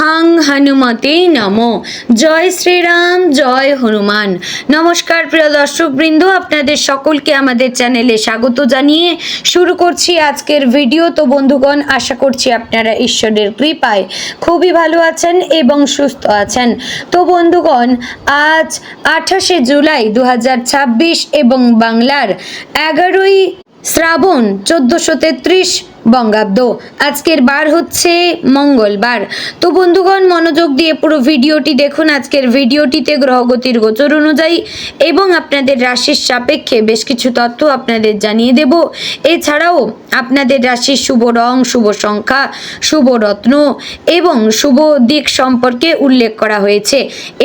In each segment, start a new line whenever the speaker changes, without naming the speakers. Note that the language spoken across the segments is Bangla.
হাং হনুমতে নমো। জয় শ্রীরাম, জয় হনুমান। নমস্কার প্রিয় দর্শকবৃন্দ, আপনাদের সকলকে আমাদের চ্যানেলে স্বাগত জানিয়ে শুরু করছি আজকের ভিডিও। তো বন্ধুগণ, আশা করছি আপনারা ঈশ্বরের কৃপায় খুবই ভালো আছেন এবং সুস্থ আছেন। তো বন্ধুগণ, আজ 28শে জুলাই 2026 এবং বাংলার 11ই শ্রাবণ 1433 বঙ্গাব্দ। আজকের বার হচ্ছে মঙ্গলবার। তো বন্ধুগণ, মনোযোগ দিয়ে পুরো ভিডিওটি দেখুন। আজকের ভিডিওটিতে গ্রহগতির গোচর অনুযায়ী এবং আপনাদের রাশির সাপেক্ষে বেশ কিছু তথ্য আপনাদের জানিয়ে দেব। এছাড়াও আপনাদের রাশির শুভ রং, শুভ সংখ্যা, শুভ রত্ন এবং শুভ দিক সম্পর্কে উল্লেখ করা হয়েছে।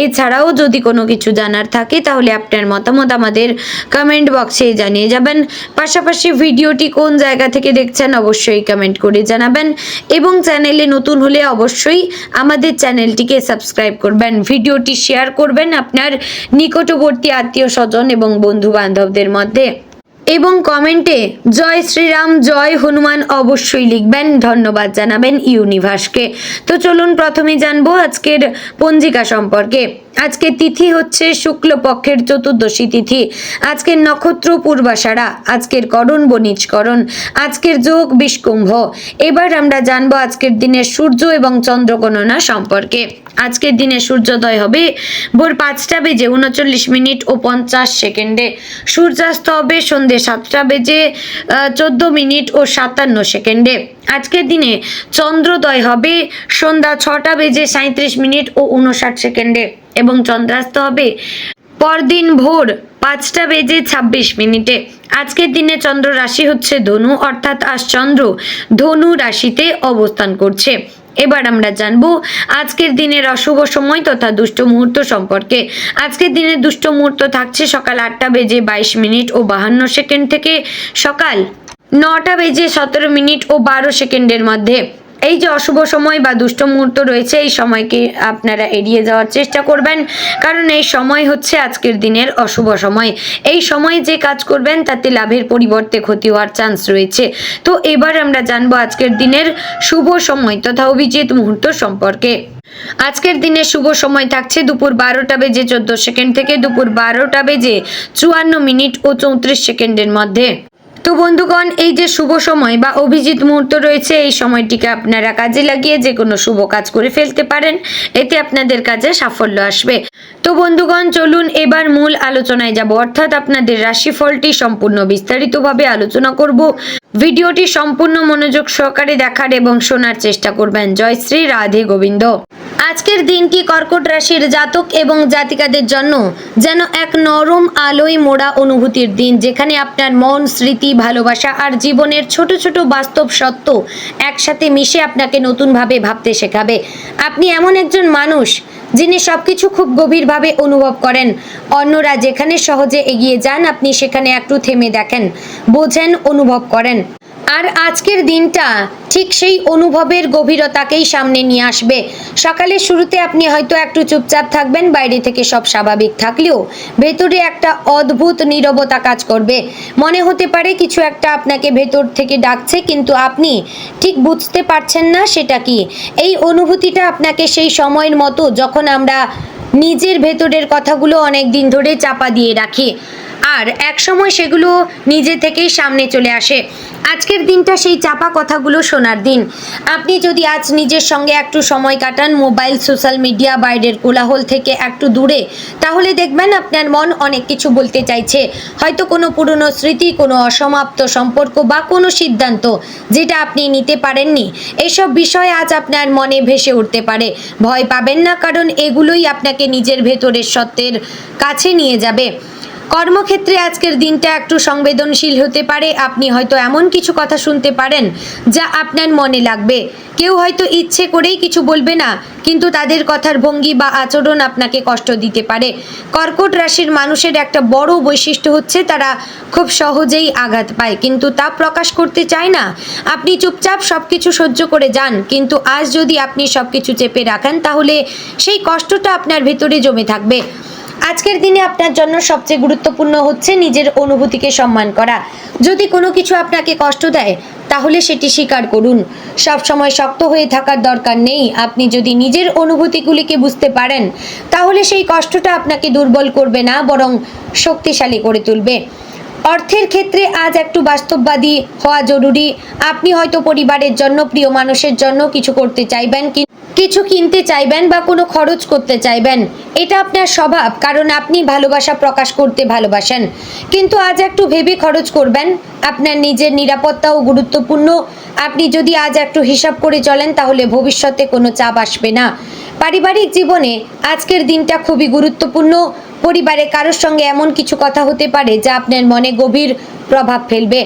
এছাড়াও যদি কোনো কিছু জানার থাকে তাহলে আপনার মতামত আমাদের কমেন্ট বক্সে জানিয়ে যাবেন। পাশাপাশি ভিডিওটি কোন জায়গা থেকে দেখছেন অবশ্যই কমেন্ট করে জানাবেন এবং চ্যানেলে নতুন হলে অবশ্যই আমাদের চ্যানেলটিকে সাবস্ক্রাইব করবেন। ভিডিওটি শেয়ার করবেন আপনার নিকটবর্তী আত্মীয় স্বজন এবং বন্ধু বান্ধবদের মধ্যে এবং কমেন্টে জয় শ্রীরাম, জয় হনুমান অবশ্যই লিখবেন। ধন্যবাদ জানাবেন ইউনিভার্সকে। তো চলুন প্রথমে জানবো আজকের পঞ্জিকা সম্পর্কে। আজকের তিথি হচ্ছে শুক্লপক্ষের চতুর্দশী তিথি। আজকের নক্ষত্র পূর্বাষাঢ়া, আজকের করণ বণিজকরণ, আজকের যোগ বিষকুম্ভ। এবার আমরা জানবো আজকের দিনের সূর্য এবং চন্দ্র গণনা সম্পর্কে। আজকের দিনে সূর্যোদয় হবে ভোর 5:39 ও 50 সূর্যাস্ত হবে সন্ধ্যে 7:14 আজকের দিনে চন্দ্রোদয় হবে সন্ধ্যা 6:37 ও 59 এবং চন্দ্রাস্ত হবে পরদিন ভোর 5:26। আজকের দিনে চন্দ্র রাশি হচ্ছে ধনু, অর্থাৎ আজ চন্দ্র ধনু রাশিতে অবস্থান করছে। এবার আমরা জানবো আজকের দিনের অশুভ সময় তথা দুষ্ট মুহূর্ত সম্পর্কে। আজকের দিনের দুষ্ট মুহূর্ত থাকছে সকাল 8:22 ও 52 থেকে সকাল 9:17 ও 12 মধ্যে। এই যে অশুভ সময় বা দুষ্ট মুহূর্ত রয়েছে, এই সময়কে আপনারা এড়িয়ে যাওয়ার চেষ্টা করবেন, কারণ এই সময় হচ্ছে আজকের দিনের অশুভ সময়। এই সময় যে কাজ করবেন তাতে লাভের পরিবর্তে ক্ষতি হওয়ার চান্স রয়েছে। তো এবার আমরা জানবো আজকের দিনের শুভ সময় তথা অভিজিৎ মুহূর্ত সম্পর্কে। আজকের দিনে শুভ সময় থাকছে দুপুর 12:14 থেকে দুপুর 12:54 ও 34 মধ্যে। তো বন্ধুগণ, এই যে শুভ সময় বা অভিজিৎ মুহূর্ত রয়েছে, এই সময়টিকে আপনারা কাজে লাগিয়ে যে কোনো শুভ কাজ করে ফেলতে পারেন। এতে আপনাদের কাজে সাফল্য আসবে। তো বন্ধুগণ, চলুন এবার মূল আলোচনায় যাব, অর্থাৎ আপনাদের রাশিফলটি সম্পূর্ণ বিস্তারিতভাবে আলোচনা করব। ভিডিওটি সম্পূর্ণ মনোযোগ সহকারে দেখার এবং শোনার চেষ্টা করবেন। জয় শ্রী রাধে গোবিন্দ। আজকের দিনটি কর্কট রাশির জাতক এবং জাতিকাদের জন্য যেন এক নরম আলোয় মোড়া অনুভূতির দিন, যেখানে আপনার মন, স্মৃতি, ভালোবাসা আর জীবনের ছোট ছোট বাস্তব সত্য একসাথে মিশে আপনাকে নতুনভাবে ভাবতে শেখাবে। আপনি এমন একজন মানুষ যিনি সবকিছু খুব গভীরভাবে অনুভব করেন। অন্যরা যেখানে সহজে এগিয়ে যান, আপনি সেখানে একটু থেমে দেখেন, বোঝেন, অনুভব করেন। আর আজকের দিনটা ঠিক সেই অনুভবের গভীরতাকেই সামনে নিয়ে আসবে। সকালের শুরুতে আপনি হয়তো একটু চুপচাপ থাকবেন, বাইরে থেকে সব স্বাভাবিক থাকলেও ভেতরে একটা অদ্ভুত নীরবতা কাজ করবে। মনে হতে পারে কিছু একটা আপনাকে ভেতর থেকে ডাকছে, কিন্তু আপনি ঠিক বুঝতে পারছেন না সেটা কি। এই অনুভূতিটা আপনাকে সেই সময়ের মতো যখন আমরা নিজের ভেতরের কথাগুলো অনেক দিন ধরে চাপা দিয়ে রাখি আর এক সময় সেগুলো নিজে থেকেই সামনে চলে আসে। আজকের দিনটা সেই চাপা কথাগুলো শোনার দিন। আপনি যদি আজ নিজের সঙ্গে একটু সময় কাটান, মোবাইল, সোশ্যাল মিডিয়া, বাইরের কোলাহল থেকে একটু দূরে, তাহলে দেখবেন আপনার মন অনেক কিছু বলতে চাইছে। হয়তো কোনো পুরনো স্মৃতি, কোনো অসমাপ্ত সম্পর্ক বা কোনো সিদ্ধান্ত যেটা আপনি নিতে পারেননি। এইসব বিষয় আজ আপনার মনে ভেসে উঠতে পারে। ভয় পাবেন না, কারণ এগুলোই আপনাকে নিজের ভেতরের সত্যের কাছে নিয়ে যাবে। কর্মক্ষেত্রে আজকের দিনটা একটু সংবেদনশীল হতে পারে। আপনি হয়তো এমন কিছু কথা শুনতে পারেন যা আপনার মনে লাগবে। কেউ হয়তো ইচ্ছে করেই কিছু বলবে না, কিন্তু তাদের কথার ভঙ্গি বা আচরণ আপনাকে কষ্ট দিতে পারে। কর্কট রাশির মানুষের একটা বড় বৈশিষ্ট্য হচ্ছে তারা খুব সহজেই আঘাত পায়, কিন্তু তা প্রকাশ করতে চায় না। আপনি চুপচাপ সব কিছু সহ্য করে যান, কিন্তু আজ যদি আপনি সব কিছু চেপে রাখেন তাহলে সেই কষ্টটা আপনার ভেতরে জমে থাকবে। আজকের দিনে আপনার জন্য সবচেয়ে গুরুত্বপূর্ণ হচ্ছে নিজের অনুভূতিকে সম্মান করা। যদি কোনো কিছু আপনাকে কষ্ট দেয় তাহলে সেটি স্বীকার করুন। সবসময় শক্ত হয়ে থাকার দরকার নেই। আপনি যদি নিজের অনুভূতিগুলিকে বুঝতে পারেন তাহলে সেই কষ্টটা আপনাকে দুর্বল করবে না, বরং শক্তিশালী করে তুলবে। অর্থের ক্ষেত্রে আজ একটু বাস্তববাদী হওয়া জরুরি। আপনি হয়তো পরিবারের জন্য, প্রিয় মানুষের জন্য কিছু করতে চাইবেন, কিছু কিনতে চাইবেন বা কোনো খরচ করতে চাইবেন। এটা আপনার স্বভাব, কারণ আপনি ভালোবাসা প্রকাশ করতে ভালোবাসেন। কিন্তু আজ একটু ভেবে খরচ করবেন। আপনার নিজের নিরাপত্তাও গুরুত্বপূর্ণ। আপনি যদি আজ একটু হিসাব করে চলেন তাহলে ভবিষ্যতে কোনো চাপ আসবে না। পারিবারিক জীবনে আজকের দিনটা খুবই গুরুত্বপূর্ণ। পরিবারে কারোর সঙ্গে এমন কিছু কথা হতে পারে যা আপনার মনে গভীর প্রভাব ফেলবে।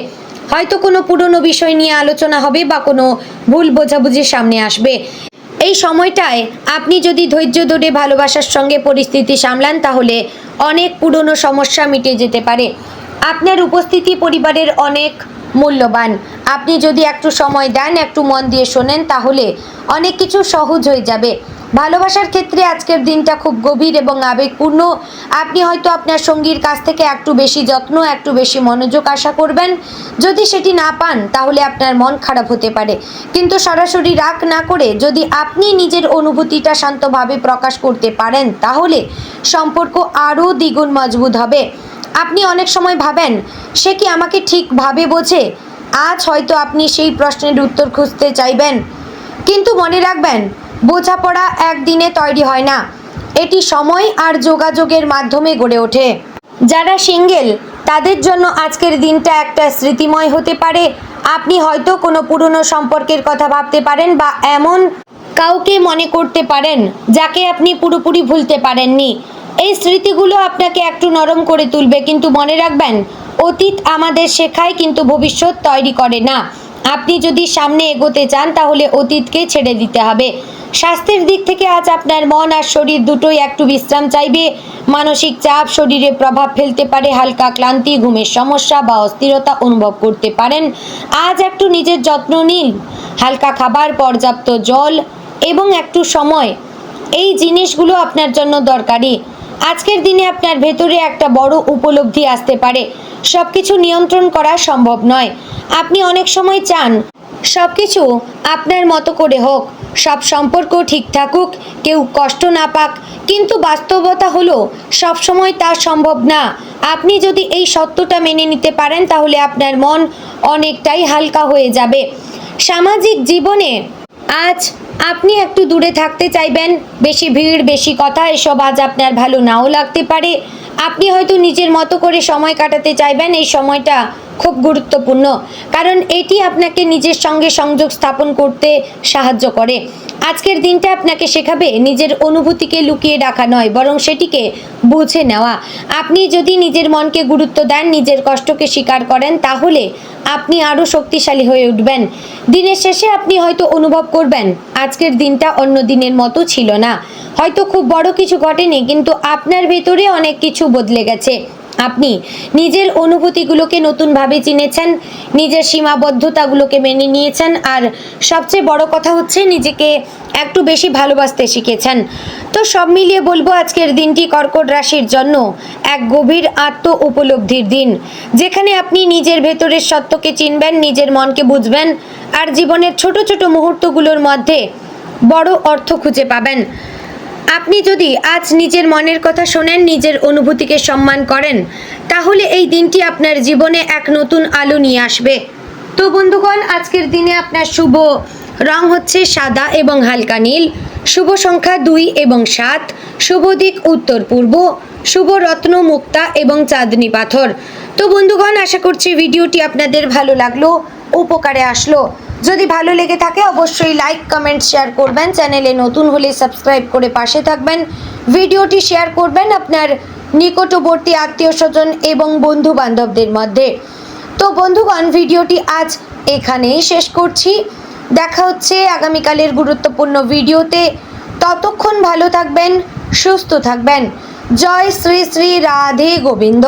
হয়তো কোনো পুরনো বিষয় নিয়ে আলোচনা হবে বা কোনো ভুল বোঝাবুঝি সামনে আসবে। এই সময়টায় আপনি যদি ধৈর্য ধরে ভালোবাসার সঙ্গে পরিস্থিতি সামলান তাহলে অনেক পুরনো সমস্যা মিটে যেতে পারে। আপনার উপস্থিতি পরিবারের অনেক মূল্যবান। আপনি যদি একটু সময় দেন, একটু মন দিয়ে শোনেন তাহলে অনেক কিছু সহজ হয়ে যাবে। ভালোবাসার ক্ষেত্রে আজকের দিনটা খুব গভীর এবং আবেগপূর্ণ। আপনি হয়তো আপনার সঙ্গীর কাছ থেকে একটু বেশি যত্ন, একটু বেশি মনোযোগ আশা করবেন। যদি সেটি না পান তাহলে আপনার মন খারাপ হতে পারে। কিন্তু সরাসরি রাগ না করে যদি আপনি নিজের অনুভূতিটা শান্তভাবে প্রকাশ করতে পারেন তাহলে সম্পর্ক আরও দ্বিগুণ মজবুত হবে। আপনি অনেক সময় ভাবেন, সে কি আমাকে ঠিকভাবে বোঝে? আজ হয়তো আপনি সেই প্রশ্নের উত্তর খুঁজতে চাইবেন। কিন্তু মনে রাখবেন, বোঝাপড়া একদিনে তৈরি হয় না, এটি সময় আর যোগাযোগের মাধ্যমে গড়ে ওঠে। যারা সিঙ্গেল তাদের জন্য আজকের দিনটা একটা স্মৃতিময় হতে পারে। আপনি হয়তো কোনো পুরনো সম্পর্কের কথা ভাবতে পারেন বা এমন কাউকে মনে করতে পারেন যাকে আপনি পুরোপুরি ভুলতে পারেননি। এই স্মৃতিগুলো আপনাকে একটু নরম করে তুলবে, কিন্তু মনে রাখবেন, অতীত আমাদের শেখায় কিন্তু ভবিষ্যৎ তৈরি করে না। আপনি যদি সামনে এগোতে চান তাহলে অতীতকে ছেড়ে দিতে হবে। স্বাস্থ্যের দিক থেকে আজ আপনার মন আর শরীর দুটোই একটু বিশ্রাম চাইবে। মানসিক চাপ শরীরে প্রভাব ফেলতে পারে। হালকা ক্লান্তি, ঘুমের সমস্যা বা অস্থিরতা অনুভব করতে পারেন। আজ একটু নিজের যত্ন নিন। হালকা খাবার, পর্যাপ্ত জল এবং একটু সময়, এই জিনিসগুলো আপনার জন্য দরকারি। আজকের দিনে আপনার ভেতরে একটা বড় উপলব্ধি আসতে পারে। সব কিছু নিয়ন্ত্রণ করা সম্ভব নয়। আপনি অনেক সময় চান সব কিছু আপনার মতো করে হোক, সব সম্পর্ক ঠিক থাকুক, কেউ কষ্ট না পাক। কিন্তু বাস্তবতা হলো সবসময় তা সম্ভব না। আপনি যদি এই সত্যটা মেনে নিতে পারেন তাহলে আপনার মন অনেকটাই হালকা হয়ে যাবে। সামাজিক জীবনে আজ আপনি একটু দূরে থাকতে চাইবেন। বেশি ভিড়, বেশি কথা, এসব আজ আপনার ভালো নাও লাগতে পারে। আপনি হয়তো নিজের মতো করে সময় কাটাতে চাইবেন। এই সময়টা খুব গুরুত্বপূর্ণ, কারণ এটি আপনাকে নিজের সঙ্গে সংযোগ স্থাপন করতে সাহায্য করে। আজকের দিনটা আপনাকে শেখাবে নিজের অনুভূতিকে লুকিয়ে রাখা নয়, বরং সেটিকে বুঝে নেওয়া। আপনি যদি নিজের মনকে গুরুত্ব দেন, নিজের কষ্টকে স্বীকার করেন, তাহলে আপনি আরও শক্তিশালী হয়ে উঠবেন। দিনের শেষে আপনি হয়তো অনুভব করবেন আজকের দিনটা অন্য দিনের মতো ছিল না। হয়তো খুব বড় কিছু ঘটেনি, কিন্তু আপনার ভেতরে অনেক কিছু বদলে গেছে। আপনি নিজের অনুভূতিগুলোকে নতুনভাবে চিনেছেন, নিজের সীমাবদ্ধতাগুলোকে মেনে নিয়েছেন, আর সবচেয়ে বড় কথা হচ্ছে নিজেকে একটু বেশি ভালোবাসতে শিখেছেন। তো সব মিলিয়ে বলবো, আজকের দিনটি কর্কট রাশির জন্য এক গভীর আত্ম উপলব্ধির দিন, যেখানে আপনি নিজের ভেতরের সত্যকে চিনবেন, নিজের মনকে বুঝবেন, আর জীবনের ছোট ছোট মুহূর্তগুলোর মধ্যে বড় অর্থ খুঁজে পাবেন। আপনি যদি আজ নিজের মনের কথা শোনেন, নিজের অনুভূতিকে সম্মান করেন, তাহলে এই দিনটি আপনার জীবনে এক নতুন আলো নিয়ে আসবে। তো বন্ধুগণ, আজকের দিনে আপনার শুভ রং হচ্ছে সাদা এবং হালকা নীল, শুভ সংখ্যা 2 এবং 7, শুভ দিক উত্তর পূর্ব, শুভ রত্ন মুক্তা এবং চাঁদনি পাথর। তো বন্ধুগণ, আশা করছি ভিডিওটি আপনাদের ভালো লাগলো, উপকারে আসলো। যদি ভালো লেগে থাকে অবশ্যই লাইক, কমেন্ট, শেয়ার করবেন। চ্যানেলে নতুন হলে সাবস্ক্রাইব করে পাশে থাকবেন। ভিডিওটি শেয়ার করবেন আপনার নিকটবর্তী আত্মীয় স্বজন এবং বন্ধু বান্ধবদের মধ্যে। তো বন্ধুগণ, ভিডিওটি আজ এখানেই শেষ করছি। দেখা হচ্ছে আগামীকালের গুরুত্বপূর্ণ ভিডিওতে। ততক্ষণ ভালো থাকবেন, সুস্থ থাকবেন। জয় শ্রী শ্রী রাধে গোবিন্দ।